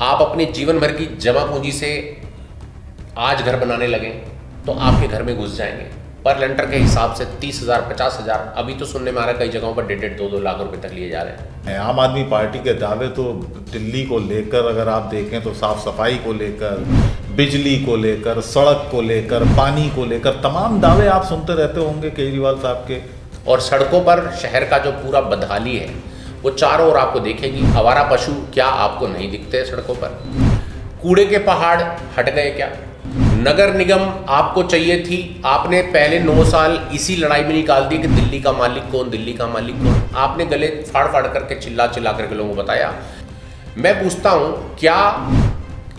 आप अपने जीवन भर की जमा पूंजी से आज घर बनाने लगें तो आपके घर में घुस जाएंगे। पर लेंटर के हिसाब से 30,000 50,000, अभी तो सुनने में आ रहा है कई जगहों पर 1.5 2 लाख रुपए तक लिए जा रहे हैं। आम आदमी पार्टी के दावे तो दिल्ली को लेकर अगर आप देखें तो साफ सफाई को लेकर, बिजली को लेकर, सड़क को लेकर, पानी को लेकर तमाम दावे आप सुनते रहते होंगे केजरीवाल साहब के। और सड़कों पर शहर का जो पूरा बदहाली है वो चारों ओर आपको देखेगी। आवारा पशु क्या आपको नहीं दिखते सड़कों पर? कूड़े के पहाड़ हट गए क्या? नगर निगम आपको चाहिए थी, आपने पहले 9 साल इसी लड़ाई में निकाल दी कि दिल्ली का मालिक कौन, दिल्ली का मालिक कौन। आपने गले फाड़ फाड़ करके चिल्ला चिल्ला करके लोगों को बताया। मैं पूछता हूँ, क्या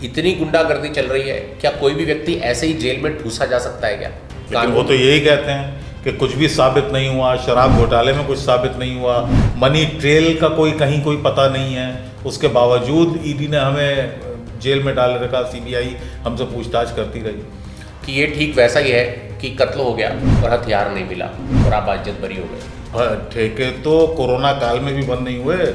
इतनी गुंडागर्दी चल रही है, क्या कोई भी व्यक्ति ऐसे ही जेल में ठूसा जा सकता है क्या? लेकिन वो तो यही कहते हैं कि कुछ भी साबित नहीं हुआ, शराब घोटाले में कुछ साबित नहीं हुआ, मनी ट्रेल का कहीं कोई पता नहीं है, उसके बावजूद ईडी ने हमें जेल में डाल रखा, सीबीआई हमसे पूछताछ करती रही। कि ये ठीक वैसा ही है कि कत्ल हो गया और हथियार नहीं मिला और आप इज्जत बरी हो गए। ठेके तो कोरोना काल में भी बंद नहीं हुए,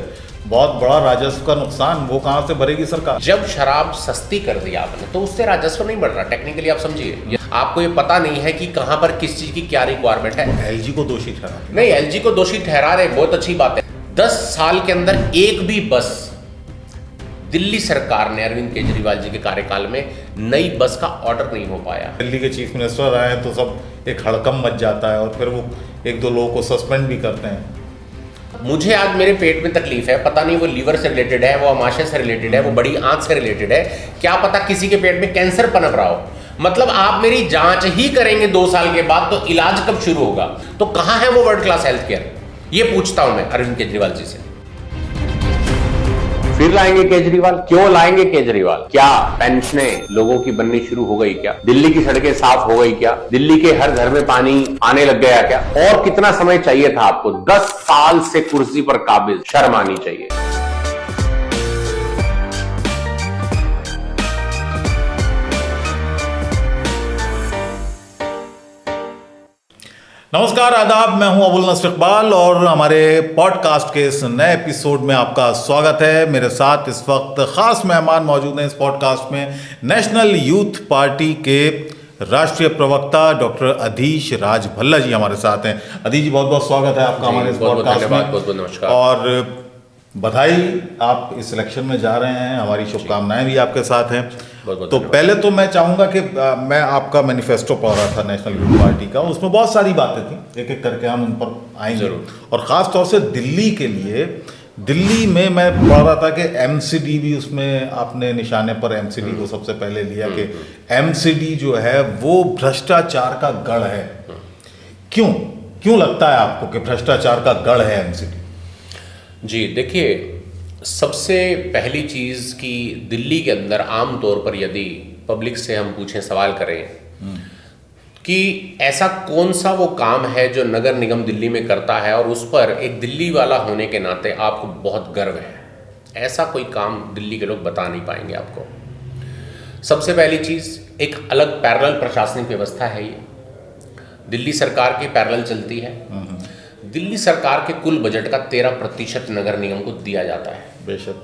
बहुत बड़ा राजस्व का नुकसान वो कहाँ से भरेगी सरकार? जब शराब सस्ती कर दी आपने तो उससे राजस्व नहीं बढ़ रहा। टेक्निकली आप समझिए, आपको ये पता नहीं है कि कहाँ पर किस चीज की क्या रिक्वायरमेंट है। एलजी को दोषी ठहरा नहीं, एलजी को दोषी ठहरा रहे, बहुत अच्छी बात है। 10 साल के अंदर एक भी बस दिल्ली सरकार ने अरविंद केजरीवाल जी के कार्यकाल में नई बस का ऑर्डर नहीं हो पाया। दिल्ली के चीफ मिनिस्टर आए तो सब एक हड़कम मच जाता है और फिर वो 1-2 लोगों को सस्पेंड भी करते हैं। मुझे आज मेरे पेट में तकलीफ है, पता नहीं वो लीवर से रिलेटेड है, वो अमाशय से रिलेटेड है, वो बड़ी आंत से रिलेटेड है, क्या पता किसी के पेट में कैंसर पनप रहा हो। मतलब आप मेरी जांच ही करेंगे 2 साल के बाद तो इलाज कब शुरू होगा? तो कहां है वो वर्ल्ड क्लास हेल्थ केयर? ये पूछता हूं मैं अरविंद केजरीवाल जी से। फिर लाएंगे केजरीवाल? क्यों लाएंगे केजरीवाल? क्या पेंशनें लोगों की बननी शुरू हो गई क्या? दिल्ली की सड़कें साफ हो गई क्या? दिल्ली के हर घर में पानी आने लग गया क्या? और कितना समय चाहिए था आपको? 10 साल से कुर्सी पर काबिज, शर्म आनी चाहिए। नमस्कार, आदाब, मैं हूं अबुल नसर इकबाल और हमारे पॉडकास्ट के इस नए एपिसोड में आपका स्वागत है। मेरे साथ इस वक्त खास मेहमान मौजूद हैं इस पॉडकास्ट में। नेशनल यूथ पार्टी के राष्ट्रीय प्रवक्ता डॉक्टर अधीश राज भल्ला जी हमारे साथ हैं। अधीश जी, बहुत बहुत स्वागत है आपका हमारे इस पॉडकास्ट में। बहुत नमस्कार और बधाई, आप इस इलेक्शन में जा रहे हैं, हमारी शुभकामनाएं भी आपके साथ हैं। तो पहले तो मैं चाहूँगा कि मैं आपका मैनिफेस्टो पढ़ रहा था नेशनल यूथ पार्टी का, उसमें बहुत सारी बातें थी, एक एक करके हम उन पर आएंगे। और ख़ास तौर से दिल्ली के लिए, दिल्ली में मैं पढ़ रहा था कि एमसीडी भी उसमें आपने निशाने पर एमसीडी को सबसे पहले लिया कि एमसीडी जो है वो भ्रष्टाचार का गढ़ है। क्यों लगता है आपको कि भ्रष्टाचार का गढ़ है एमसीडी? जी देखिए, सबसे पहली चीज़ कि दिल्ली के अंदर आम तौर पर यदि पब्लिक से हम पूछें, सवाल करें कि ऐसा कौन सा वो काम है जो नगर निगम दिल्ली में करता है और उस पर एक दिल्ली वाला होने के नाते आपको बहुत गर्व है, ऐसा कोई काम दिल्ली के लोग बता नहीं पाएंगे आपको। सबसे पहली चीज़, एक अलग पैरेलल प्रशासनिक व्यवस्था है। ये दिल्ली सरकार की पैरेलल चलती है। दिल्ली सरकार के कुल बजट का 13% नगर निगम को दिया जाता है। बेशक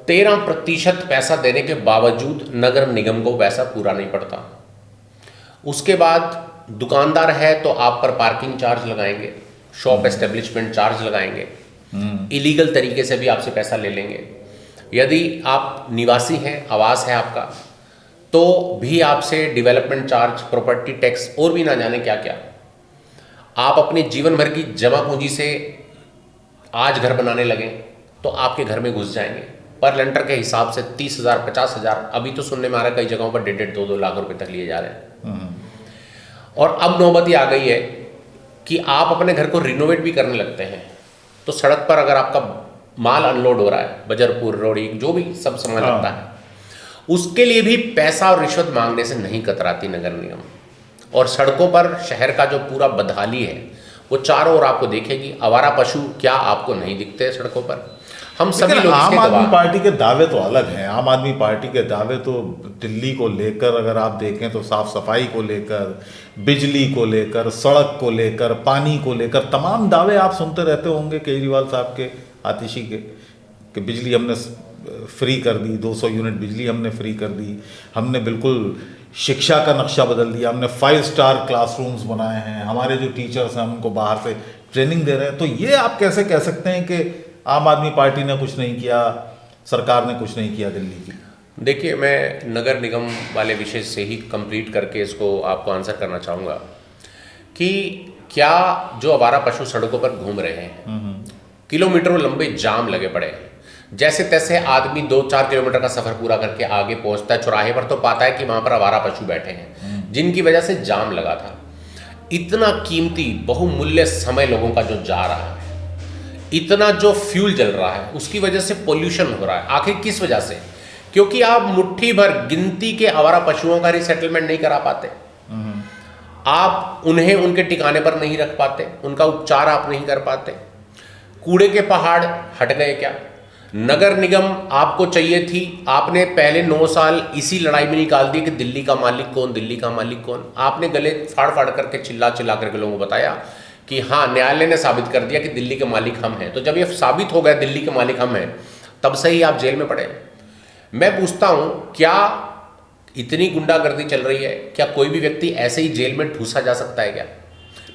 13% पैसा देने के बावजूद नगर निगम को पैसा पूरा नहीं पड़ता। उसके बाद दुकानदार है तो आप पर पार्किंग चार्ज लगाएंगे, शॉप एस्टेब्लिशमेंट चार्ज लगाएंगे, इलीगल तरीके से भी आपसे पैसा ले लेंगे। यदि आप निवासी हैं, आवास है आपका, तो भी आपसे डेवलपमेंट चार्ज, प्रॉपर्टी टैक्स और भी ना जाने क्या क्या। आप अपने जीवन भर की जमा पूंजी से आज घर बनाने लगें तो आपके घर में घुस जाएंगे। पर लेंटर के हिसाब से 30,000 50,000, अभी तो सुनने में आ रहा है कई जगहों पर 1.5 2 लाख रुपए तक लिए जा रहे हैं। और अब नौबत ये आ गई है कि आप अपने घर को रिनोवेट भी करने लगते हैं तो सड़क पर अगर आपका माल अनलोड हो रहा है, बजरपुर, रोड़ी, जो भी सब सामान लगता है, उसके लिए भी पैसा और रिश्वत मांगने से नहीं कतराती नगर निगम। और सड़कों पर शहर का जो पूरा बदहाली है वो चारों ओर आपको देखेगी। आवारा पशु क्या आपको नहीं दिखते सड़कों पर? हम सभी लोग आम आदमी पार्टी के दावे तो अलग हैं। आम आदमी पार्टी के दावे तो दिल्ली को लेकर अगर आप देखें तो साफ सफाई को लेकर, बिजली को लेकर, सड़क को लेकर, पानी को लेकर तमाम दावे आप सुनते रहते होंगे केजरीवाल साहब के, आतिशी के, कि बिजली हमने फ्री कर दी, 200 यूनिट बिजली हमने फ्री कर दी, हमने बिल्कुल शिक्षा का नक्शा बदल दिया, हमने 5 स्टार क्लासरूम्स बनाए हैं, हमारे जो टीचर्स हैं उनको बाहर से ट्रेनिंग दे रहे हैं। तो ये आप कैसे कह सकते हैं कि आम आदमी पार्टी ने कुछ नहीं किया, सरकार ने कुछ नहीं किया दिल्ली की? देखिए, मैं नगर निगम वाले विषय से ही कंप्लीट करके इसको आपको आंसर करना चाहूँगा कि क्या जो आवारा पशु सड़कों पर घूम रहे हैं, किलोमीटरों लंबे जाम लगे पड़े हैं, जैसे तैसे आदमी 2-4 किलोमीटर का सफर पूरा करके आगे पहुंचता है, चौराहे पर तो पाता है कि वहां पर आवारा पशु बैठे हैं जिनकी वजह से जाम लगा था। इतना कीमती बहुमूल्य समय लोगों का जो जा रहा है, इतना जो फ्यूल जल रहा है, उसकी वजह से पोल्यूशन हो रहा है। आखिर किस वजह से? क्योंकि आप मुट्ठी भर गिनती के आवारा पशुओं का रिसेटलमेंट नहीं करा पाते, आप उन्हें उनके ठिकाने पर नहीं रख पाते, उनका उपचार आप नहीं कर पाते। कूड़े के पहाड़ हट गए क्या? नगर निगम आपको चाहिए थी, आपने पहले 9 साल इसी लड़ाई में निकाल दिए कि दिल्ली का मालिक कौन, दिल्ली का मालिक कौन। आपने गले फाड़ फाड़ करके चिल्ला चिल्ला करके लोगों को बताया कि हाँ, न्यायालय ने साबित कर दिया कि दिल्ली के मालिक हम हैं। तो जब ये साबित हो गया दिल्ली के मालिक हम हैं, तब से ही आप जेल में पड़े। मैं पूछता हूं, क्या इतनी गुंडागर्दी चल रही है, क्या कोई भी व्यक्ति ऐसे ही जेल में ठूसा जा सकता है क्या?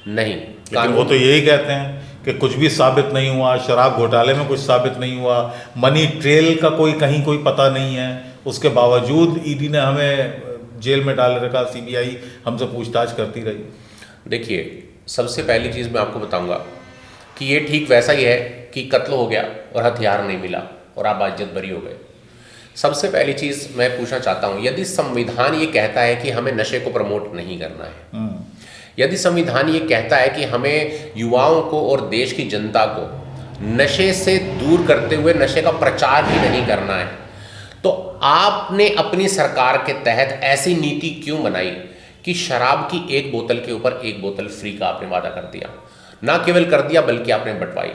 नहीं। लेकिन वो तो यही कहते हैं कि कुछ भी साबित नहीं हुआ, शराब घोटाले में कुछ साबित नहीं हुआ, मनी ट्रेल का कहीं कोई पता नहीं है, उसके बावजूद ईडी ने हमें जेल में डाल रखा, सीबीआई हमसे पूछताछ करती रही। देखिए, सबसे पहली चीज़ मैं आपको बताऊंगा कि ये ठीक वैसा ही है कि कत्ल हो गया और हथियार नहीं मिला और आप बाइज्जत बरी हो गए। सबसे पहली चीज़ मैं पूछना चाहता हूं, यदि संविधान ये कहता है कि हमें नशे को प्रमोट नहीं करना है, यदि संविधान ये कहता है कि हमें युवाओं को और देश की जनता को नशे से दूर करते हुए नशे का प्रचार ही नहीं करना है, तो आपने अपनी सरकार के तहत ऐसी नीति क्यों बनाई कि शराब की 1 बोतल के ऊपर 1 बोतल फ्री का आपने वादा कर दिया? ना केवल कर दिया बल्कि आपने बंटवाई।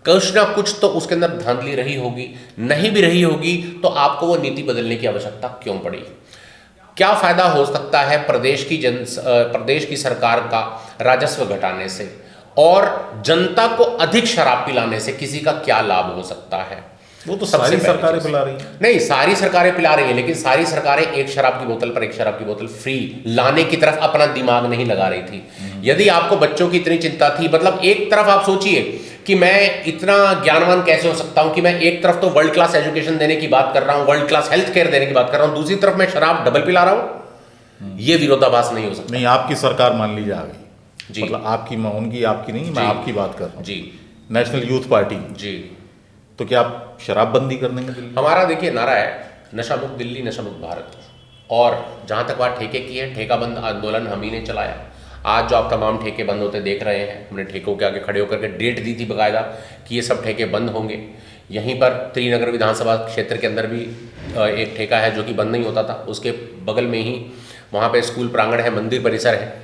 कुछ ना कुछ तो उसके अंदर धांधली रही होगी, नहीं भी रही होगी तो आपको वो नीति बदलने की आवश्यकता क्यों पड़ी? क्या फायदा हो सकता है प्रदेश की सरकार का राजस्व घटाने से और जनता को अधिक शराब पिलाने से? किसी का क्या लाभ हो सकता है? वो तो सारी सरकारें पिला रही हैं। नहीं, सारी सरकारें पिला रही हैं, लेकिन सारी सरकारें एक शराब की बोतल पर 1 शराब की बोतल फ्री लाने की तरफ अपना दिमाग नहीं लगा रही थी। यदि आपको बच्चों की इतनी चिंता थी, मतलब एक तरफ आप सोचिए कि मैं इतना ज्ञानवान कैसे हो सकता हूं कि मैं एक तरफ तो वर्ल्ड क्लास एजुकेशन देने की बात कर रहा हूं, वर्ल्ड क्लास हेल्थ केयर देने की बात कर रहा हूं, दूसरी तरफ मैं शराब डबल पिला रहा हूं। ये विरोधाभास नहीं हो सकता। नहीं, आपकी सरकार मान लीजिए आ गई जी, मतलब आपकी नहीं, मैं आपकी बात कर रहा हूं जी, नेशनल यूथ पार्टी जी, तो क्या आप शराबबंदी कर देंगे दिल्ली? हमारा देखिए नारा है नशा मुक्त दिल्ली, नशा मुक्त भारत। और जहां तक बात ठेके की है, ठेका बंद आंदोलन हम ही ने चलाया। आज जो आप तमाम ठेके बंद होते देख रहे हैं, हमने ठेकों के आगे खड़े होकर के डेट दी थी बाकायदा कि ये सब ठेके बंद होंगे। यहीं पर त्रिनगर विधानसभा क्षेत्र के अंदर भी एक ठेका है जो कि बंद नहीं होता था, उसके बगल में ही वहाँ पे स्कूल प्रांगण है, मंदिर परिसर है,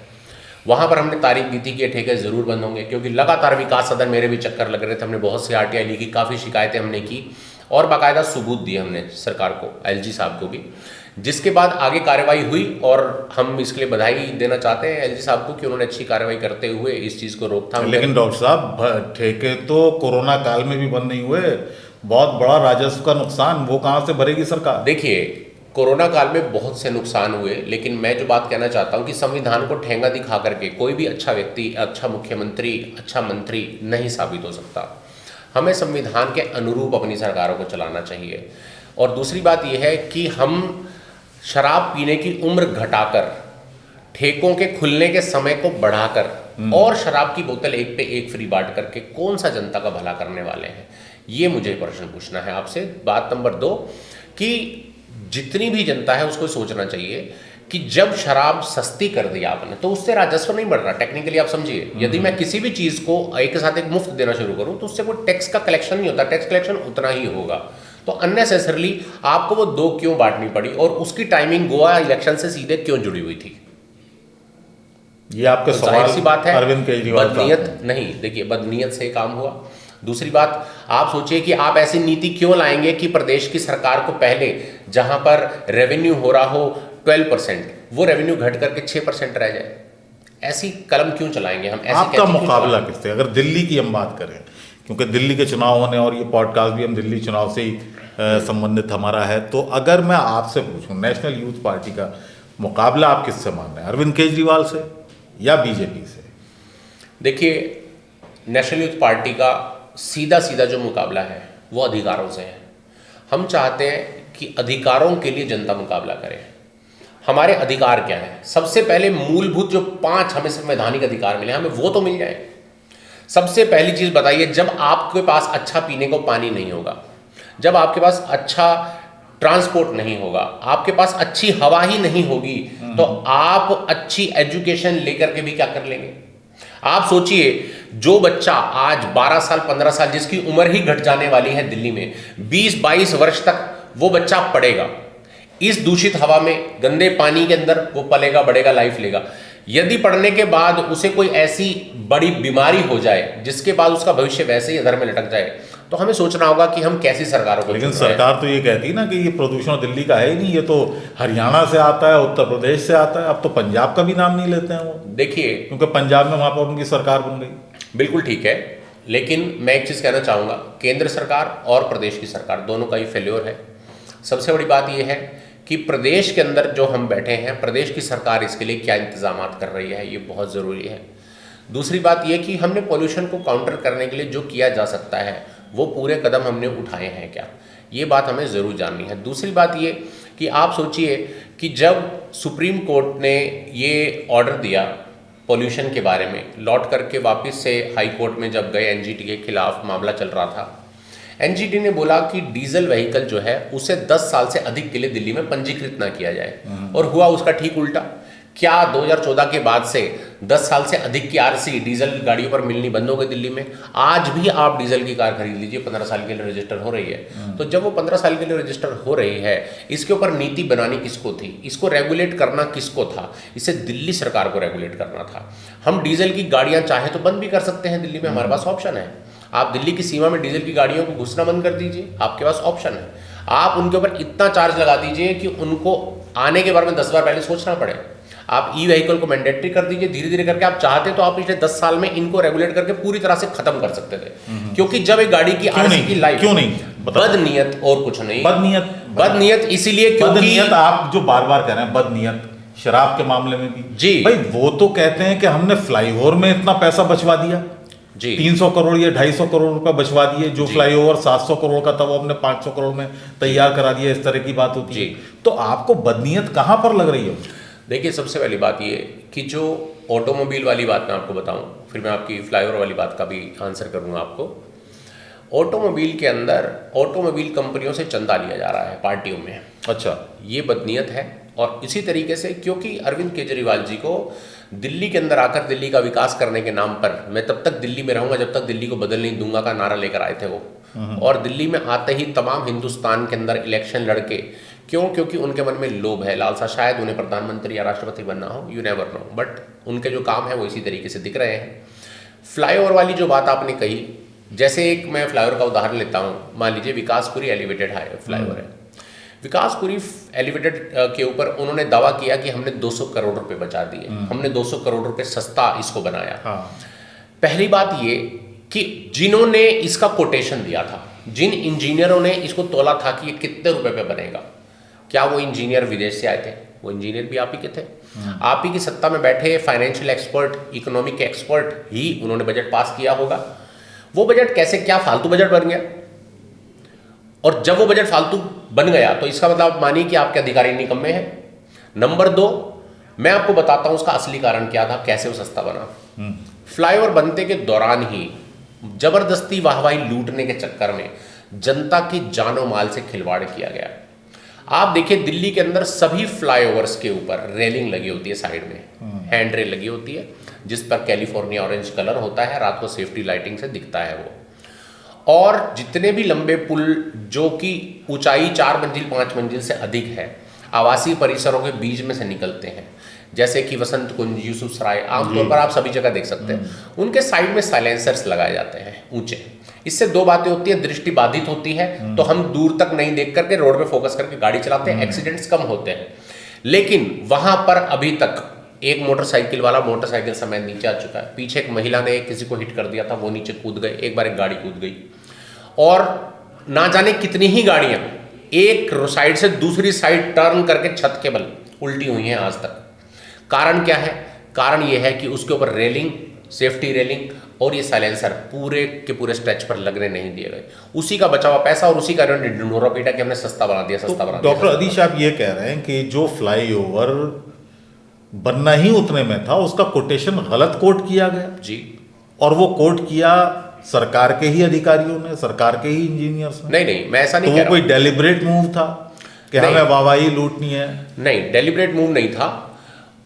वहाँ पर हमने तारीख दी थी कि ये ठेके ज़रूर बंद होंगे। क्योंकि लगातार विकास सदन मेरे भी चक्कर लग रहे थे, हमने बहुत सी आरटीआई लिखी, काफ़ी शिकायतें हमने की और बाकायदा सबूत दिए हमने सरकार को, एलजी साहब को भी, जिसके बाद आगे कार्रवाई हुई। और हम इसके लिए बधाई देना चाहते हैं एलजी साहब को कि उन्होंने अच्छी कार्रवाई करते हुए इस चीज़ को रोकथाम। लेकिन डॉक्टर साहब, ठेके तो कोरोना काल में भी बंद नहीं हुए, बहुत बड़ा राजस्व का नुकसान वो कहाँ से भरेगी सरकार? देखिए, कोरोना काल में बहुत से नुकसान हुए, लेकिन मैं जो बात कहना चाहता हूं कि संविधान को ठेंगा दिखा करके कोई भी अच्छा व्यक्ति, अच्छा मुख्यमंत्री, अच्छा मंत्री नहीं साबित हो सकता। हमें संविधान के अनुरूप अपनी सरकारों को चलाना चाहिए। और दूसरी बात यह है कि हम शराब पीने की उम्र घटाकर, ठेकों के खुलने के समय को बढ़ाकर और शराब की बोतल 1 पे 1 फ्री बांट करके कौन सा जनता का भला करने वाले हैं, ये मुझे प्रश्न पूछना है आपसे। बात नंबर 2 कि जितनी भी जनता है उसको सोचना चाहिए कि जब शराब सस्ती कर दी आपने तो उससे राजस्व नहीं बढ़ रहा। टेक्निकली आप समझिए, यदि मैं किसी भी चीज़ को एक के साथ एक मुफ्त देना शुरू करूं तो उससे कोई टैक्स का कलेक्शन नहीं होता, टैक्स कलेक्शन उतना ही होगा। तो अननेसेसरली आपको वो 2 क्यों बांटनी पड़ी और उसकी टाइमिंग गोवा इलेक्शन से सीधे क्यों जुड़ी हुई थी? ये आपके तो सवाल सी बात है, अरविंद केजरीवाल बदनीयत नहीं। देखिए, बदनीयत से काम हुआ। दूसरी बात, आप सोचिए कि आप ऐसी नीति क्यों लाएंगे कि प्रदेश की सरकार को पहले जहां पर रेवेन्यू हो रहा हो 12%, वो रेवेन्यू घट करके 6% रह जाए? ऐसी कलम क्यों चलाएंगे हम? ऐसी आपका मुकाबला किससे? अगर दिल्ली की हम बात करें, क्योंकि दिल्ली के चुनाव होने और ये पॉडकास्ट भी हम दिल्ली चुनाव से ही संबंधित हमारा है। तो अगर मैं आपसे पूछूं, नेशनल यूथ पार्टी का मुकाबला आप किससे मान रहे हैं, अरविंद केजरीवाल से या बीजेपी से? देखिए, नेशनल यूथ पार्टी का सीधा सीधा जो मुकाबला है वो अधिकारों से है। हम चाहते हैं कि अधिकारों के लिए जनता मुकाबला करे। हमारे अधिकार क्या है? सबसे पहले मूलभूत जो 5 हमें संवैधानिक अधिकार मिले, हमें वो तो मिल जाए। सबसे पहली चीज बताइए, जब आपके पास अच्छा पीने को पानी नहीं होगा, जब आपके पास अच्छा ट्रांसपोर्ट नहीं होगा, आपके पास अच्छी हवा ही नहीं होगी, तो आप अच्छी एजुकेशन लेकर के भी क्या कर लेंगे? आप सोचिए, जो बच्चा आज 12 साल 15 साल जिसकी उम्र ही घट जाने वाली है दिल्ली में, 20-22 वर्ष तक वो बच्चा पढ़ेगा इस दूषित हवा में, गंदे पानी के अंदर, वो पलेगा बढ़ेगा लाइफ लेगा। यदि पढ़ने के बाद उसे कोई ऐसी बड़ी बीमारी हो जाए जिसके बाद उसका भविष्य वैसे ही अधर में लटक जाए, तो हमें सोचना होगा कि हम कैसी सरकारों को। लेकिन सरकार तो ये कहती है ना कि ये प्रदूषण दिल्ली का है ही नहीं, ये तो हरियाणा से आता है, उत्तर प्रदेश से आता है। अब तो पंजाब का भी नाम नहीं लेते हैं वो, देखिए, क्योंकि पंजाब में वहां पर उनकी सरकार बन गई। बिल्कुल ठीक है, लेकिन मैं एक चीज़ कहना चाहूँगा, केंद्र सरकार और प्रदेश की सरकार दोनों का ही फेल्योर है। सबसे बड़ी बात यह है कि प्रदेश के अंदर जो हम बैठे हैं, प्रदेश की सरकार इसके लिए क्या इंतजामात कर रही है, ये बहुत ज़रूरी है। दूसरी बात यह कि हमने पॉल्यूशन को काउंटर करने के लिए जो किया जा सकता है वो पूरे कदम हमने उठाए हैं क्या, ये बात हमें ज़रूर जाननी है। दूसरी बात ये कि आप सोचिए कि जब सुप्रीम कोर्ट ने ये ऑर्डर दिया पॉल्यूशन के बारे में, लौट करके वापस से हाई कोर्ट में जब गए, एनजीटी के खिलाफ मामला चल रहा था, एनजीटी ने बोला कि डीजल व्हीकल जो है उसे 10 साल से अधिक के लिए दिल्ली में पंजीकृत ना किया जाए, और हुआ उसका ठीक उल्टा। क्या 2014 के बाद से 10 साल से अधिक की आरसी डीजल गाड़ियों पर मिलनी बंद हो गई दिल्ली में? आज भी आप डीजल की कार खरीद लीजिए, 15 साल के लिए रजिस्टर हो रही है। तो जब वो 15 साल के लिए रजिस्टर हो रही है, इसके ऊपर नीति बनानी किसको थी, इसको रेगुलेट करना किसको था? इसे दिल्ली सरकार को रेगुलेट करना था। हम डीजल की गाड़ियां चाहे तो बंद भी कर सकते हैं दिल्ली में, हमारे पास ऑप्शन है। आप दिल्ली की सीमा में डीजल की गाड़ियों को घुसना बंद कर दीजिए, आपके पास ऑप्शन है। आप उनके ऊपर इतना चार्ज लगा दीजिए कि उनको आने के बारे में 10 बार पहले सोचना पड़े। आप ई व्हीकल को मैंडेटरी कर दीजिए, धीरे धीरे करके। आप चाहते तो आप पिछले 10 साल में इनको रेगुलेट करके पूरी तरह से खत्म कर सकते थे, क्योंकि जब एक गाड़ी की आरसी की लाइफ, क्यों नहीं? बदनीयत और कुछ नहीं। बदनीयत इसीलिए क्योंकि बदनीयत आप जो बार बार कह रहे हैं, बदनीयत शराब के मामले में भी जी भाई, वो तो कहते हैं कि हमने फ्लाईओवर में इतना पैसा बचवा दिया जी, 300 करोड़ या 250 करोड़ रुपए बचवा दिए, जो फ्लाईओवर 700 करोड़ का था वो हमने 500 करोड़ में तैयार करा दिया। इस तरह की बात होती है। तो आपको बदनीयत कहां पर लग रही है? देखिए, सबसे पहली बात ये कि जो ऑटोमोबाइल वाली बात मैं आपको बताऊं, फिर मैं आपकी फ्लाईओवर वाली बात का भी आंसर करूंगा आपको। ऑटोमोबाइल के अंदर ऑटोमोबाइल कंपनियों से चंदा लिया जा रहा है पार्टियों में। अच्छा, ये बदनीयत है। और इसी तरीके से, क्योंकि अरविंद केजरीवाल जी को दिल्ली के अंदर आकर दिल्ली का विकास करने के नाम पर, मैं तब तक दिल्ली में रहूंगा जब तक दिल्ली को बदल नहीं दूंगा का नारा लेकर आए थे वो, और दिल्ली में आते ही तमाम हिंदुस्तान के अंदर इलेक्शन लड़के, क्यों? क्योंकि उनके मन में लोभ है, लालसा, शायद उन्हें प्रधानमंत्री या राष्ट्रपति बनना हो, यू नेवर नो, बट उनके जो काम है वो इसी तरीके से दिख रहे हैं। फ्लाईओवर वाली जो बात आपने कही, जैसे एक मैं फ्लाईओवर का उदाहरण लेता हूँ, मान लीजिए विकासपुरी एलिवेटेड हाई फ्लाईओवर है। विकासपुरी एलिवेटेड के ऊपर उन्होंने दावा किया कि हमने 200 करोड़ रुपए बचा दिए, हमने 200 करोड़ रुपए सस्ता इसको बनाया। पहली बात ये कि जिन्होंने इसका कोटेशन दिया था, जिन इंजीनियरों ने इसको तोला था कि ये कितने रुपए पे बनेगा, क्या वो इंजीनियर विदेश से आए थे? वो इंजीनियर भी आप ही के थे। आप ही की सत्ता में बैठे फाइनेंशियल एक्सपर्ट, इकोनॉमिक एक्सपर्ट ही उन्होंने बजट पास किया होगा। वो बजट कैसे, क्या फालतू बजट बन गया? और जब वो बजट फालतू बन गया तो इसका मतलब आप मानिए कि आपके अधिकारी निकम्मे हैं। नंबर 2, मैं आपको बताता हूं उसका असली कारण क्या था, कैसे वो सस्ता बना। फ्लाईओवर बनते के दौरान ही जबरदस्ती वाहवाही लूटने के चक्कर में जनता की जानो माल से खिलवाड़ किया गया। आप देखिए, दिल्ली के अंदर सभी फ्लाईओवर्स के ऊपर रेलिंग लगी होती है, साइड में हैंड रेल लगी होती है, जिस पर कैलिफोर्निया ऑरेंज कलर होता है, रात को सेफ्टी लाइटिंग से दिखता है वो। और जितने भी लंबे पुल जो कि ऊंचाई 4 मंजिल 5 मंजिल से अधिक है, आवासीय परिसरों के बीच में से निकलते हैं, जैसे कि वसंत कुंज, यूसुफ सराय, आमतौर पर आप सभी जगह देख सकते हैं, उनके साइड में साइलेंसर्स लगाए जाते हैं ऊंचे। इससे 2 बातें होती है, दृष्टि बाधित होती है, तो हम दूर तक नहीं देख करके रोड पे फोकस करके गाड़ी चलाते हैं, एक्सीडेंट्स कम होते हैं। लेकिन वहां पर अभी तक एक मोटरसाइकिल वाला मोटरसाइकिल समेत नीचे आ चुका है, पीछे एक महिला ने किसी को हिट कर दिया था, वो नीचे कूद गए, एक बार एक गाड़ी कूद गई। और ना जाने कितनी ही गाड़ियां एक साइड से दूसरी साइड टर्न करके छत के बल उल्टी हुई हैं आज तक। कारण क्या है? कारण यह है कि उसके ऊपर रेलिंग, सेफ्टी रेलिंग और ये साइलेंसर पूरे के पूरे स्ट्रेच पर लगने नहीं दिए गए। उसी का बचा हुआ पैसा और उसी का ढिंढोरा पीटा कि हमने सस्ता बना दिया, सस्ता बना दिया। डॉक्टर अदीश, आप ये कह रहे हैं कि जो फ्लाईओवर बनना ही उतने में था उसका कोटेशन गलत कोट किया गया जी, और वो कोट किया सरकार के ही अधिकारियों ने, सरकार के ही इंजीनियर्स ने? नहीं, मैं ऐसा नहीं तो कह वो रहा कोई डेलिब्रेट मूव था कि हमें वाहवाही लूटनी है? नहीं, डेलिब्रेट मूव नहीं था।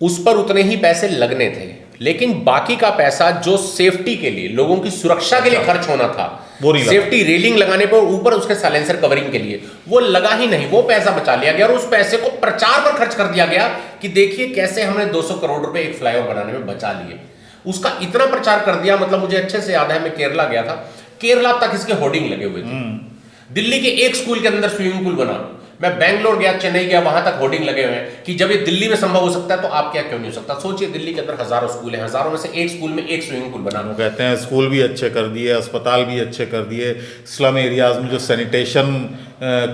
उस पर उतने ही पैसे लगने थे, लेकिन बाकी का पैसा जो सेफ्टी के लिए, लोगों की सुरक्षा के लिए खर्च होना था, वो नहीं लगा। सेफ्टी रेलिंग लगाने पर, ऊपर उसके साइलेंसर कवरिंग के लिए, वो लगा ही नहीं। वो पैसा बचा लिया गया और उस पैसे को प्रचार पर खर्च कर दिया गया कि देखिए कैसे हमने 200 करोड़ रुपए एक फ्लाईओवर बनाने में बचा लिए। उसका इतना प्रचार कर दिया, मतलब मुझे अच्छे से याद है, मैं केरला गया था, केरला तक इसके होर्डिंग लगे हुए थे। दिल्ली के एक स्कूल के अंदर स्विमिंग पूल बना, मैं बेंगलोर गया, चेन्नई गया, वहां तक होर्डिंग लगे हुए हैं कि जब ये दिल्ली में संभव हो सकता है तो आप क्या क्यों नहीं हो सकता। सोचिए, दिल्ली के अंदर हजारों स्कूल हैं, हजारों में से एक स्कूल में एक स्विमिंग पूल बना। वो कहते हैं स्कूल भी अच्छे कर दिए, अस्पताल भी अच्छे कर दिए, स्लम एरियाज में जो सैनिटेशन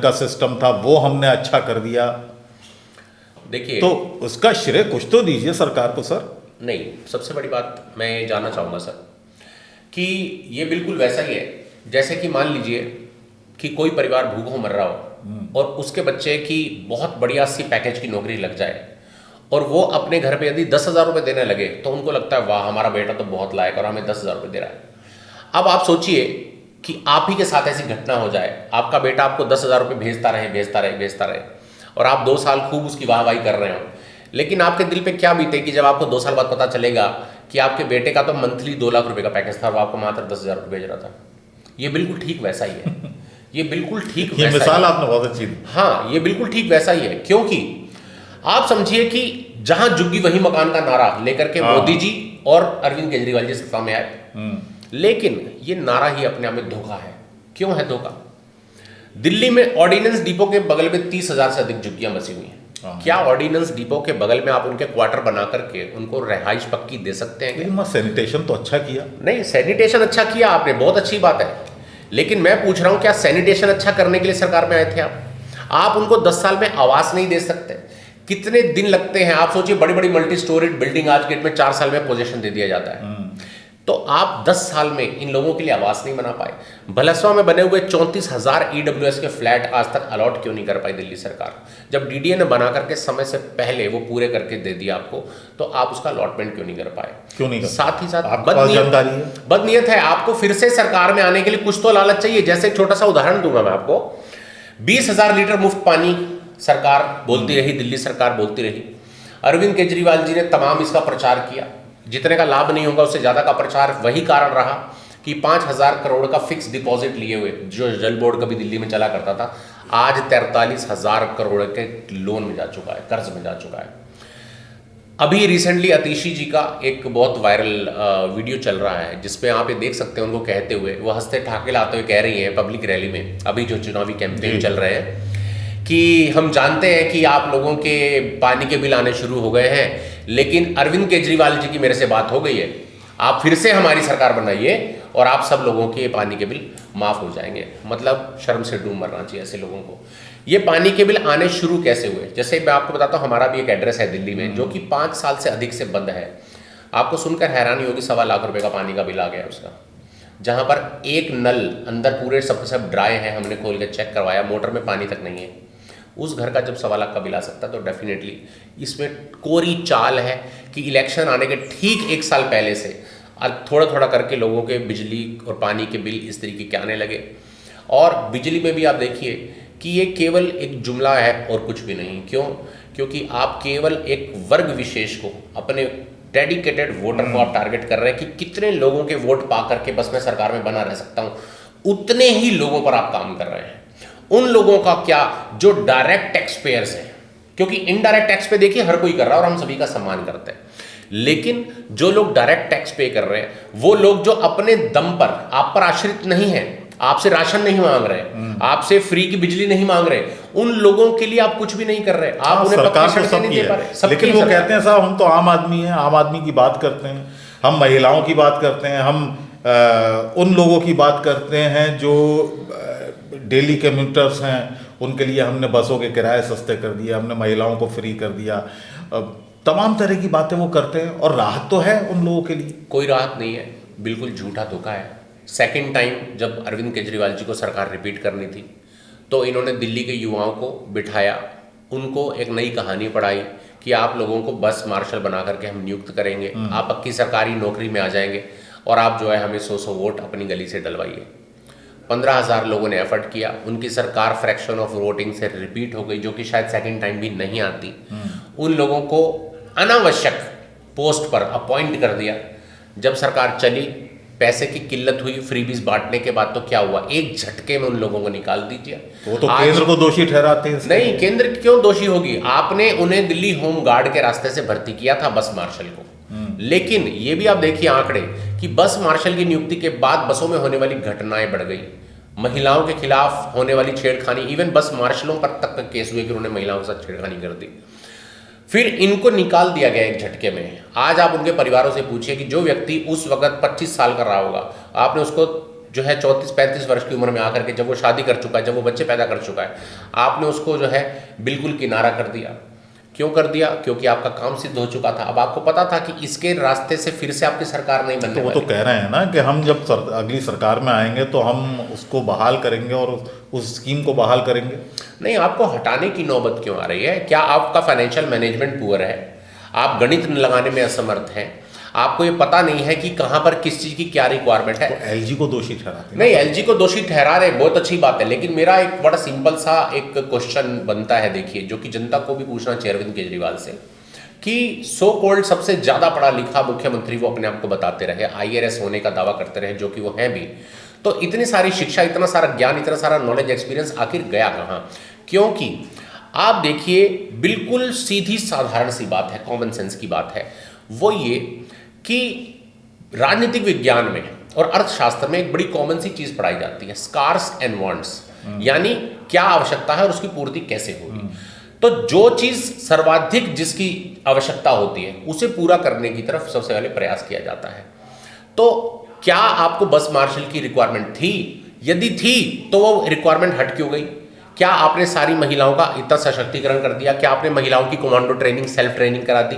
का सिस्टम था वो हमने अच्छा कर दिया। देखिए, तो उसका श्रेय कुछ तो दीजिए सरकार को सर। नहीं, सबसे बड़ी बात मैं ये जानना चाहूँगा सर कि ये बिल्कुल वैसा ही है जैसे कि मान लीजिए कि कोई परिवार भूखों मर रहा हो और उसके बच्चे की बहुत बढ़िया सी पैकेज की नौकरी लग जाए और वो अपने घर पे यदि 10,000 रुपये देने लगे तो उनको लगता है वाह, हमारा बेटा तो बहुत लायक और हमें 10,000 रुपये दे रहा है। अब आप सोचिए कि आप ही के साथ ऐसी घटना हो जाए, आपका बेटा आपको 10,000 रुपये भेजता रहे और आप 2 साल खूब उसकी वाहवाही कर रहे हो, लेकिन आपके दिल पे क्या बीतेगी जब आपको 2 साल बाद पता चलेगा कि आपके बेटे का तो मंथली 2 लाख रुपए का पैकेज था और आपको मात्र 10,000 रुपये भेज रहा था। ये बिल्कुल ठीक वैसा ही है। ये बिल्कुल ठीक ये मिसाल आपने बहुत अच्छी दी। हाँ, ये बिल्कुल ठीक वैसा ही है, क्योंकि आप समझिए कि जहां जुग्गी वही मकान का नारा लेकर के मोदी जी और अरविंद केजरीवाल जी सत्ता में आए, लेकिन ये नारा ही अपने आप में धोखा है। क्यों है धोखा? दिल्ली में ऑर्डिनेंस डिपो के बगल में 30,000 से अधिक झुग्गियां बसी हुई हैं। क्या ऑर्डिनेंस डिपो के बगल में आप उनके क्वार्टर बना करके उनको रिहाइश पक्की दे सकते हैं? लेकिन सैनिटेशन तो अच्छा किया। नहीं, सैनिटेशन अच्छा किया आपने, बहुत अच्छी बात है, लेकिन मैं पूछ रहा हूं क्या सैनिटेशन अच्छा करने के लिए सरकार में आए थे आप उनको 10 साल में आवास नहीं दे सकते? कितने दिन लगते हैं? आप सोचिए, बड़ी बड़ी मल्टी स्टोरीड बिल्डिंग आज गेट में 4 साल में पोजीशन दे दिया जाता है, तो आप 10 साल में इन लोगों के लिए आवास नहीं बना पाए। भलसवा में बने हुए 34,000 EWS के फ्लैट आज तक अलॉट क्यों नहीं कर पाई दिल्ली सरकार? जब DDA ने बना करके समय से पहले वो पूरे करके दे दिया आपको, तो आप उसका अलॉटमेंट क्यों नहीं कर पाए? क्यों नहीं कर? साथ ही साथ बदनीयत है, आपको फिर से सरकार में आने के लिए कुछ तो लालच चाहिए। जैसे एक छोटा सा उदाहरण दूंगा मैं आपको, 20,000 लीटर मुफ्त पानी सरकार बोलती रही, दिल्ली सरकार बोलती रही, अरविंद केजरीवाल जी ने तमाम इसका प्रचार किया, जितने का लाभ नहीं होगा उससे ज्यादा का प्रचार। वही कारण रहा कि 5,000 करोड़ का फिक्स डिपॉजिट लिए हुए जो जल बोर्ड कभी दिल्ली में चला करता था, आज 43,000 करोड़ के लोन में जा चुका है, कर्ज में जा चुका है। अभी रिसेंटली अतिशी जी का एक बहुत वायरल वीडियो चल रहा है जिसमें आप ये देख सकते हैं उनको कहते हुए, वो हंसते ठाके लाते हुए कह रही हैं पब्लिक रैली में, अभी जो चुनावी कैंपेन चल रहे हैं, कि हम जानते हैं कि आप लोगों के पानी के बिल आने शुरू हो गए हैं, लेकिन अरविंद केजरीवाल जी की मेरे से बात हो गई है, आप फिर से हमारी सरकार बनाइए और आप सब लोगों के पानी के बिल माफ हो जाएंगे। मतलब शर्म से डूब मरना चाहिए ऐसे लोगों को। ये पानी के बिल आने शुरू कैसे हुए? जैसे मैं आपको बताता हूँ, हमारा भी एक एड्रेस है दिल्ली में जो कि 5 साल से अधिक से बंद है। आपको सुनकर हैरानी होगी, 1.25 लाख रुपए का पानी का बिल आ गया उसका, जहां पर एक नल अंदर पूरे सब ड्राई है, हमने खोल के चेक करवाया, मोटर में पानी तक नहीं है। उस घर का जब 1.25 लाख का बिल आ सकता है तो डेफिनेटली इसमें कोरी चाल है कि इलेक्शन आने के ठीक 1 साल पहले से थोड़ा थोड़ा करके लोगों के बिजली और पानी के बिल इस तरीके के आने लगे। और बिजली में भी आप देखिए कि ये केवल एक जुमला है और कुछ भी नहीं। क्यों? क्योंकि आप केवल एक वर्ग विशेष को, अपने डेडिकेटेड वोटर को आप टारगेट कर रहे हैं कि कितने लोगों के वोट पा करके बस मैं सरकार में बना रह सकता हूँ, उतने ही लोगों पर आप काम कर रहे हैं। उन लोगों का क्या जो डायरेक्ट टैक्स पेयर्स हैं, क्योंकि इनडायरेक्ट टैक्स पे देखिए हर कोई कर रहा है और हम सभी का सम्मान करते हैं, लेकिन जो लोग डायरेक्ट टैक्स पे कर रहे हैं वो लोग जो अपने दम पर आप पर आश्रित नहीं है, आपसे राशन नहीं मांग रहे, आपसे फ्री की बिजली नहीं मांग रहे, उन लोगों के लिए आप कुछ भी नहीं कर रहे। आप उन्हें सरकार तो सब नहीं है, लेकिन वो कहते हैं साहब हम तो आम आदमी हैं, आम आदमी की बात करते हैं, हम महिलाओं की बात करते हैं, हम उन लोगों की बात करते हैं जो डेली कम्यूटर्स हैं उनके लिए हमने बसों के किराए सस्ते कर दिए, हमने महिलाओं को फ्री कर दिया, तमाम तरह की बातें वो करते हैं। और राहत तो है उन लोगों के लिए? कोई राहत नहीं है, बिल्कुल झूठा धोखा है। सेकंड टाइम जब अरविंद केजरीवाल जी को सरकार रिपीट करनी थी तो इन्होंने दिल्ली के युवाओं को बिठाया, उनको एक नई कहानी पढ़ाई कि आप लोगों को बस मार्शल बना करके हम नियुक्त करेंगे, आप पक्की सरकारी नौकरी में आ जाएंगे और आप जो है हमें 100 वोट अपनी गली से डलवाइए। 15,000 लोगों ने एफर्ट किया, उनकी सरकार फ्रैक्शन ऑफ वोटिंग से रिपीट हो गई, जो कि शायद सेकंड टाइम भी नहीं आती। उन लोगों को अनावश्यक पोस्ट पर अपॉइंट कर दिया। जब सरकार चली, पैसे की किल्लत हुई, फ्रीबीज बांटने के बाद तो क्या हुआ, एक झटके में उन लोगों को निकाल दीजिए। वो तो केंद्र को दोषी ठहराते हैं। नहीं, केंद्र क्यों दोषी होगी? आपने उन्हें दिल्ली होम गार्ड के रास्ते से भर्ती किया था बस मार्शल को। लेकिन ये भी आप देखिए आंकड़े कि बस मार्शल की नियुक्ति के बाद बसों में होने वाली घटनाएं बढ़ गई, महिलाओं के खिलाफ होने वाली छेड़खानी, इवन बस मार्शलों पर तक का केस हुए कि उन्होंने महिलाओं के साथ छेड़खानी कर दी। फिर इनको निकाल दिया गया एक झटके में। आज आप उनके परिवारों से पूछिए कि जो व्यक्ति उस वक्त 25 साल का रहा होगा, आपने उसको जो है 34-35 वर्ष की उम्र में आकर के, जब वो शादी कर चुका है, जब वो बच्चे पैदा कर चुका है, आपने उसको जो है बिल्कुल किनारा कर दिया। क्यों कर दिया? क्योंकि आपका काम सिद्ध हो चुका था। अब आपको पता था कि इसके रास्ते से फिर से आपकी सरकार नहीं बनने वाली। तो वो तो कह रहे हैं ना कि हम जब अगली सरकार में आएंगे तो हम उसको बहाल करेंगे और उस स्कीम को बहाल करेंगे। नहीं, आपको हटाने की नौबत क्यों आ रही है? क्या आपका फाइनेंशियल मैनेजमेंट पुअर है? आप गणित लगाने में असमर्थ हैं? आपको ये पता नहीं है कि कहां पर किस चीज की क्या रिक्वायरमेंट है? तो एलजी को दोषी ठहराते? नहीं, एलजी को दोषी ठहरा रहे, बहुत अच्छी बात है, लेकिन मेरा एक बड़ा सिंपल सा एक क्वेश्चन बनता है, देखिए, जो कि जनता को भी पूछना चाहिए अरविंद केजरीवाल से, कि सो कॉल्ड सबसे ज्यादा पढ़ा लिखा मुख्यमंत्री वो अपने आप को बताते रहे, IAS होने का दावा करते रहे, जो कि वो हैं भी, तो इतनी सारी शिक्षा, इतना सारा ज्ञान, इतना सारा नॉलेज, एक्सपीरियंस आखिर गया कहाँ? क्योंकि आप देखिए, बिल्कुल सीधी साधारण सी बात है, कॉमन सेंस की बात है, वो ये कि राजनीतिक विज्ञान में और अर्थशास्त्र में एक बड़ी कॉमन सी चीज पढ़ाई जाती है, स्कार्स एंड वांट्स, यानी क्या आवश्यकता है और उसकी पूर्ति कैसे होगी। तो जो चीज सर्वाधिक जिसकी आवश्यकता होती है उसे पूरा करने की तरफ सबसे पहले प्रयास किया जाता है। तो क्या आपको बस मार्शल की रिक्वायरमेंट थी? यदि थी तो वो रिक्वायरमेंट हट क्यों गई? क्या आपने सारी महिलाओं का इतना सशक्तिकरण कर दिया? क्या आपने महिलाओं की कमांडो ट्रेनिंग, सेल्फ ट्रेनिंग करा दी?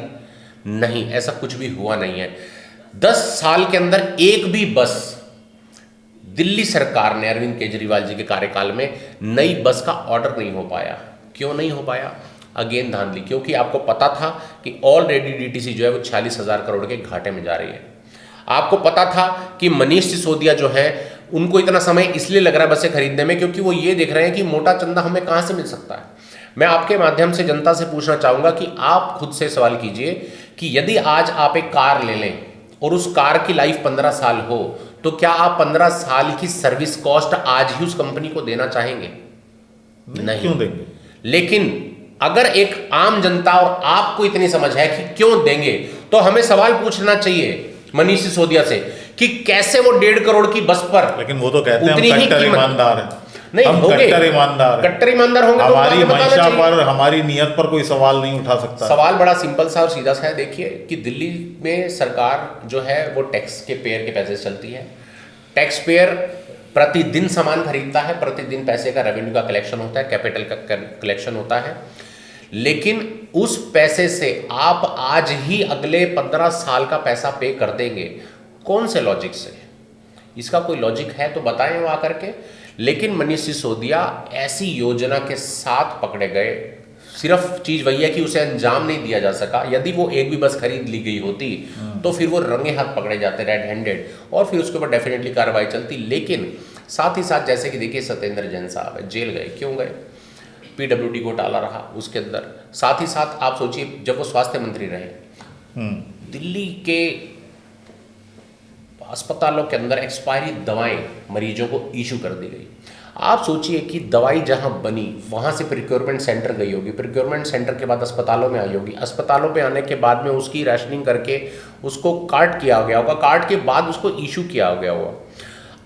नहीं, ऐसा कुछ भी हुआ नहीं है। 10 साल के अंदर एक भी बस दिल्ली सरकार ने अरविंद केजरीवाल जी के कार्यकाल में नई बस का ऑर्डर नहीं हो पाया। क्यों नहीं हो पाया? अगेन धांधली, क्योंकि आपको पता था कि ऑलरेडी डीटीसी जो है वो 46,000 करोड़ के घाटे में जा रही है। आपको पता था कि मनीष सिसोदिया जो है उनको इतना समय इसलिए लग रहा है बसें खरीदने में क्योंकि वो ये देख रहे हैं कि मोटा चंदा हमें कहां से मिल सकता है। मैं आपके माध्यम से जनता से पूछना चाहूंगा कि आप खुद से सवाल कीजिए कि यदि आज आप एक कार ले लें और उस कार की लाइफ 15 साल हो, तो क्या आप 15 साल की सर्विस कॉस्ट आज ही उस कंपनी को देना चाहेंगे? नहीं। क्यों देंगे? लेकिन अगर एक आम जनता और आपको इतनी समझ है कि क्यों देंगे, तो हमें सवाल पूछना चाहिए मनीष सिसोदिया से कि कैसे वो 1.5 करोड़ की बस पर, लेकिन वो तो कहते हैं हम कट्टर ईमानदार हैं। नहीं, हम कट्टर ईमानदार हैं। कट्टर ईमानदार होंगे तो हमारी मंशा पर, हमारी नियत पर कोई सवाल नहीं उठा सकता। सवाल बड़ा सिंपल सा और सीधा सा है। देखिए कि दिल्ली में सरकार जो है वो टैक्स के पेयर के पैसे से चलती है। टैक्स पेयर प्रतिदिन सामान खरीदता है, प्रतिदिन पैसे का रेवेन्यू का कलेक्शन होता है, कैपिटल का कलेक्शन होता है, लेकिन उस पैसे से आप आज ही अगले 15 साल का पैसा पे कर देंगे। कौन से लॉजिक से? इसका कोई लॉजिक है तो बताएं वो आकर के। लेकिन मनीष सिसोदिया ऐसी योजना के साथ पकड़े गए, सिर्फ चीज वही है कि उसे अंजाम नहीं दिया जा सका। यदि वो एक भी बस खरीद ली गई होती तो फिर वो रंगे हाथ पकड़े जाते, रेड हैंडेड, और फिर उसके ऊपर डेफिनेटली कार्रवाई चलती। लेकिन साथ ही साथ जैसे कि देखिए सत्येंद्र जैन साहब जेल गए, क्यों गए? PWD घोटाला रहा उसके अंदर। साथ ही साथ आप सोचिए जब वो स्वास्थ्य मंत्री रहे, दिल्ली के अस्पतालों के अंदर एक्सपायरी दवाएं मरीजों को इशू कर दी गई। आप सोचिए कि दवाई जहां बनी वहां से प्रिक्योरमेंट सेंटर गई होगी, प्रिक्योरमेंट सेंटर के बाद अस्पतालों में आई होगी, अस्पतालों में आने के बाद में उसकी रैशनिंग करके उसको कार्ट किया गया होगा, कार्ट के बाद उसको इशू किया गया होगा।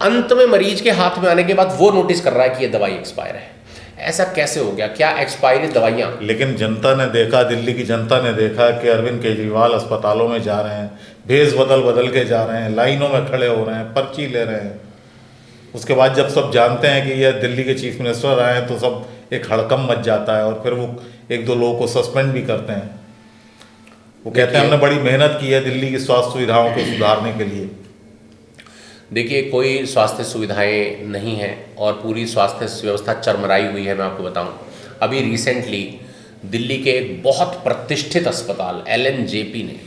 अंत में मरीज के हाथ में आने के बाद वो नोटिस कर रहा है कि ये दवाई एक्सपायर है। ऐसा कैसे हो गया? क्या एक्सपायरी दवाइयाँ? लेकिन जनता ने देखा, दिल्ली की जनता ने देखा कि अरविंद केजरीवाल अस्पतालों में जा रहे हैं, भेष बदल के जा रहे हैं, लाइनों में खड़े हो रहे हैं, पर्ची ले रहे हैं। उसके बाद जब सब जानते हैं कि ये दिल्ली के चीफ मिनिस्टर आए हैं तो सब एक हड़कंप मच जाता है और फिर वो एक दो लोगों को सस्पेंड भी करते हैं। वो कहते हैं हमने बड़ी मेहनत की है दिल्ली की स्वास्थ्य सुविधाओं को सुधारने के लिए। देखिए, कोई स्वास्थ्य सुविधाएं नहीं हैं और पूरी स्वास्थ्य व्यवस्था चरमराई हुई है। मैं आपको बताऊं, अभी रिसेंटली दिल्ली के एक बहुत प्रतिष्ठित अस्पताल LNJP ने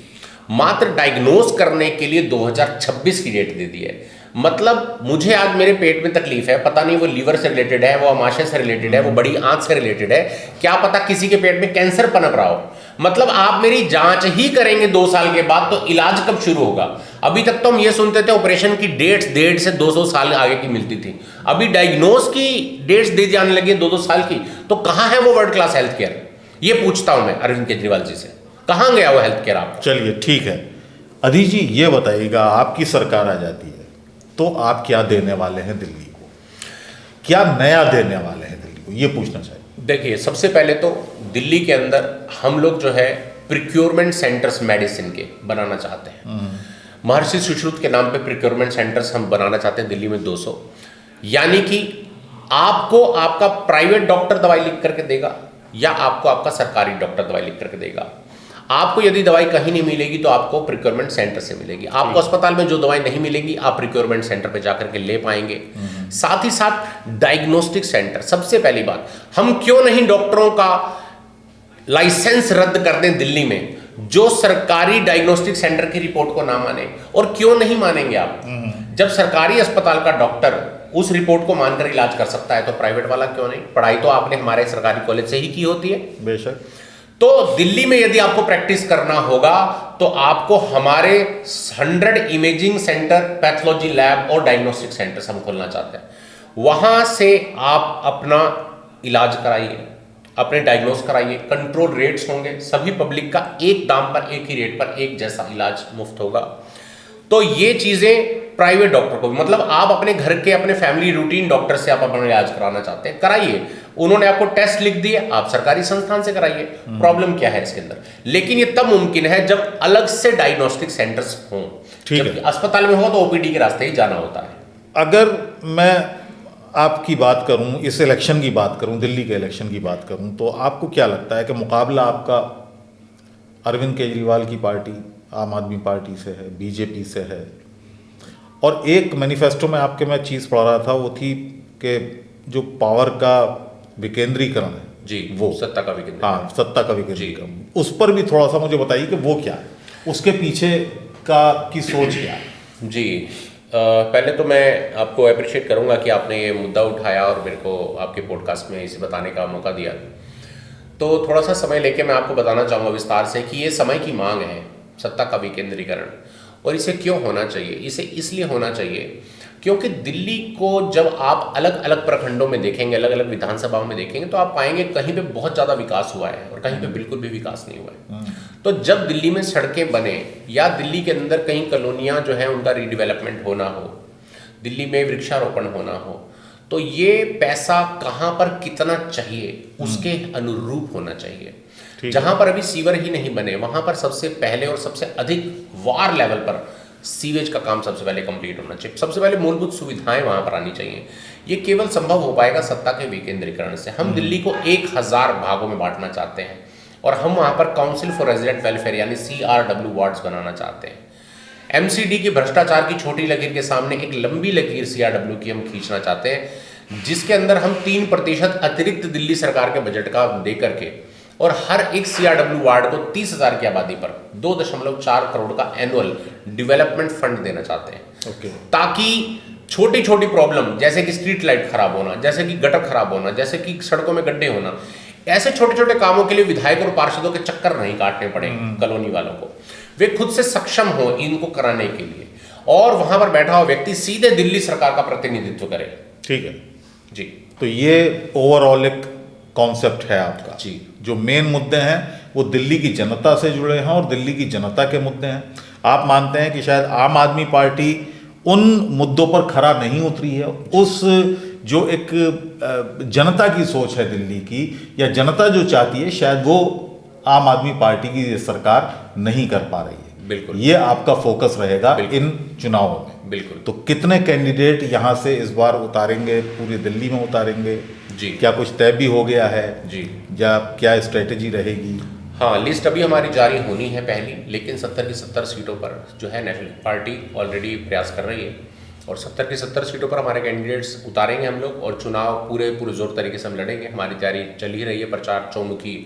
मात्र डायग्नोज करने के लिए 2026 की डेट दे दी है। मतलब मुझे आज मेरे पेट में तकलीफ है, पता नहीं वो लीवर से रिलेटेड है, वो अमाशय से रिलेटेड है, वो बड़ी आंत से रिलेटेड है, क्या पता किसी के पेट में कैंसर पनप रहा हो। मतलब आप मेरी जांच ही करेंगे 2 साल के बाद, तो इलाज कब शुरू होगा? अभी तक तो हम ये सुनते थे ऑपरेशन की डेट्स 1.5 से 200 साल आगे की मिलती थी, अभी डायग्नोज की डेट्स दे जाने लगी 2-2 साल की। तो कहाँ है वो वर्ल्ड क्लास हेल्थ केयर? ये पूछता हूं मैं अरविंद केजरीवाल जी से, कहाँ गया वो हेल्थ केयर आपका? चलिए ठीक है, अधीर जी ये बताइएगा, आपकी सरकार आ जाती है तो आप क्या देने वाले हैं दिल्ली को, क्या नया देने वाले हैं दिल्ली को, ये पूछना चाहिए। देखिए, सबसे पहले तो दिल्ली के अंदर हम लोग जो है प्रिक्योरमेंट सेंटर्स मेडिसिन के बनाना चाहते हैं। महर्षि सुश्रुत के नाम पे प्रिक्योरमेंट सेंटर्स हम बनाना चाहते हैं दिल्ली में 200। यानी कि आपको आपका प्राइवेट डॉक्टर दवाई लिख करके देगा या आपको आपका सरकारी डॉक्टर दवाई लिख करके देगा। आपको यदि दवाई कहीं नहीं मिलेगी तो आपको प्रिक्योरमेंट सेंटर से मिलेगी। आपको अस्पताल में जो दवाई नहीं मिलेगी आप प्रिक्योरमेंट सेंटर पे जाकर के ले पाएंगे। साथ ही साथ डायग्नोस्टिक सेंटर, सबसे पहली बात, हम क्यों नहीं डॉक्टरों का लाइसेंस रद्द कर दें दिल्ली में जो सरकारी डायग्नोस्टिक सेंटर की रिपोर्ट को ना माने। और क्यों नहीं मानेंगे आप? जब सरकारी अस्पताल का डॉक्टर उस रिपोर्ट को मानकर इलाज कर सकता है तो प्राइवेट वाला क्यों नहीं? पढ़ाई तो आपने हमारे सरकारी कॉलेज से ही की होती है। बेशक। तो दिल्ली में यदि आपको प्रैक्टिस करना होगा तो आपको हमारे 100 इमेजिंग सेंटर, पैथोलॉजी लैब और डायग्नोस्टिक सेंटर्स हम खोलना चाहते हैं। वहां से आप अपना इलाज कराइए, अपने डायग्नोस कराइए, कंट्रोल रेट्स होंगे, सभी पब्लिक का एक दाम पर, एक ही रेट पर एक जैसा इलाज मुफ्त होगा। तो ये चीजें प्राइवेट डॉक्टर को, मतलब आप अपने घर के, अपने फैमिली रूटीन डॉक्टर से आप अपना इलाज कराना चाहते हैं, कराइए। उन्होंने आपको टेस्ट लिख दिए, आप सरकारी संस्थान से कराइए। प्रॉब्लम क्या है इसके अंदर? लेकिन ये तब मुमकिन है जब अलग से डायग्नोस्टिक सेंटर्स हों। जब अस्पताल में हो तो ओपीडी के रास्ते ही जाना होता है। अगर मैं आपकी बात करूं, इस इलेक्शन की बात करूं, दिल्ली के इलेक्शन की बात करूं, तो आपको क्या लगता है कि मुकाबला आपका अरविंद केजरीवाल की पार्टी आम आदमी पार्टी से है, बीजेपी से है, और एक मैनिफेस्टो में आपके मैं चीज़ पढ़ रहा था, वो थी कि जो पावर का विकेंद्रीकरण है जी, वो सत्ता का विकेंद्रीकरण, हाँ सत्ता का विकेंद्रीकरण, उस पर भी थोड़ा सा मुझे बताइए कि वो क्या है, उसके पीछे की सोच क्या है। जी, पहले तो मैं आपको अप्रिशिएट करूंगा कि आपने ये मुद्दा उठाया और मेरे को आपके पॉडकास्ट में इसे बताने का मौका दिया। तो थोड़ा सा समय लेके मैं आपको बताना चाहूँगा विस्तार से कि ये समय की मांग है सत्ता का विकेंद्रीकरण, और इसे क्यों होना चाहिए। इसे इसलिए होना चाहिए क्योंकि दिल्ली को जब आप अलग अलग प्रखंडों में देखेंगे, अलग अलग विधानसभाओं में देखेंगे, तो आप पाएंगे कहीं पे बहुत ज़्यादा विकास हुआ है और कहीं पे बिल्कुल भी विकास नहीं हुआ है। तो जब दिल्ली में सड़कें बने या दिल्ली के अंदर कहीं कॉलोनियाँ जो हैं उनका रीडेवलपमेंट होना हो, दिल्ली में वृक्षारोपण होना हो, तो ये पैसा कहाँ पर कितना चाहिए उसके अनुरूप होना चाहिए। जहाँ पर अभी सीवर ही नहीं बने वहाँ पर सबसे पहले और सबसे अधिक वार लेवल पर सीवेज का काम सबसे पहले कंप्लीट होना चाहिए। सबसे पहले मूलभूत सुविधाएं वहां पर आनी चाहिए। ये केवल संभव हो पाएगा सत्ता के विकेंद्रीकरण से। हम दिल्ली को 1000 भागों में बांटना चाहते हैं और हम वहां पर काउंसिल फॉर रेजिडेंट वेलफेयर यानी CRW वार्ड्स बनाना चाहते हैं। MCD की भ्रष्टाचार की छोटी लकीर के सामने एक लंबी लकीर CRW की हम खींचना चाहते हैं, जिसके अंदर हम 3% अतिरिक्त दिल्ली सरकार के बजट का दे करके और हर एक CRW वार्ड को 30,000 की आबादी पर 2.4 करोड़ का एनुअल डेवलपमेंट फंड देना चाहते हैं। ताकि छोटी छोटी प्रॉब्लम जैसे कि स्ट्रीट लाइट खराब होना, जैसे कि गटर खराब होना, जैसे कि सड़कों में गड्ढे होना, ऐसे छोटे छोटे कामों के लिए विधायक और पार्षदों के चक्कर नहीं काटने पड़े कॉलोनी वालों को। वे खुद से सक्षम हो इनको कराने के लिए और वहां पर बैठा हुआ व्यक्ति सीधे दिल्ली सरकार का प्रतिनिधित्व करे। ठीक है जी, तो ये ओवरऑल एक कॉन्सेप्ट है आपका जी। जो मेन मुद्दे हैं वो दिल्ली की जनता से जुड़े हैं और दिल्ली की जनता के मुद्दे हैं। आप मानते हैं कि शायद आम आदमी पार्टी उन मुद्दों पर खरा नहीं उतरी है, उस जो एक जनता की सोच है दिल्ली की या जनता जो चाहती है शायद वो आम आदमी पार्टी की सरकार नहीं कर पा रही है। बिल्कुल, ये आपका फोकस रहेगा इन चुनावों में। बिल्कुल। तो कितने कैंडिडेट यहाँ से इस बार उतारेंगे, पूरी दिल्ली में उतारेंगे जी, क्या कुछ तय भी हो गया है जी, या क्या स्ट्रेटेजी रहेगी? हाँ, लिस्ट अभी हमारी जारी होनी है पहली, लेकिन 70 की 70 सीटों पर जो है नेशनल पार्टी ऑलरेडी प्रयास कर रही है और 70 की 70 सीटों पर हमारे कैंडिडेट्स उतारेंगे हम लोग और चुनाव पूरे जोर तरीके से हम लड़ेंगे। हमारी तैयारी चल ही रही है, प्रचार चौमुखी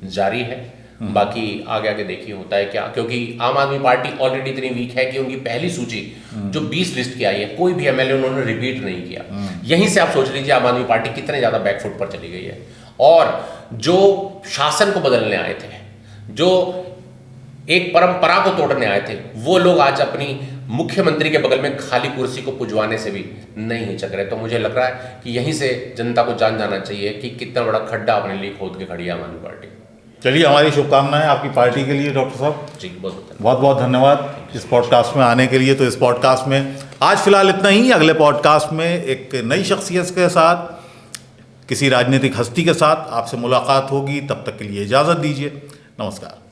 जारी है। बाकी आगे आगे देखिए होता है क्या, क्योंकि आम आदमी पार्टी ऑलरेडी इतनी वीक है कि उनकी पहली सूची जो 20 लिस्ट की आई है, कोई भी एमएलए उन्होंने रिपीट नहीं किया। यहीं से आप सोच लीजिए आम आदमी पार्टी कितने ज़्यादा बैकफुट पर चली गई है। और जो शासन को बदलने आए थे, जो एक परंपरा को तोड़ने आए थे, वो लोग आज अपनी मुख्यमंत्री के बगल में खाली कुर्सी को पुजवाने से भी नहीं हिचक रहे। तो मुझे लग रहा है कि यहीं से जनता को जान जाना चाहिए कि कितना बड़ा खड्डा अपने लिए खोद के खड़ी है आम आदमी पार्टी। चलिए, हमारी शुभकामनाएं आपकी पार्टी के लिए डॉक्टर साहब। जी, बहुत बहुत धन्यवाद इस पॉडकास्ट में आने के लिए। तो इस पॉडकास्ट में आज फिलहाल इतना ही। अगले पॉडकास्ट में एक नई शख्सियत के साथ, किसी राजनीतिक हस्ती के साथ आपसे मुलाकात होगी। तब तक के लिए इजाज़त दीजिए। नमस्कार।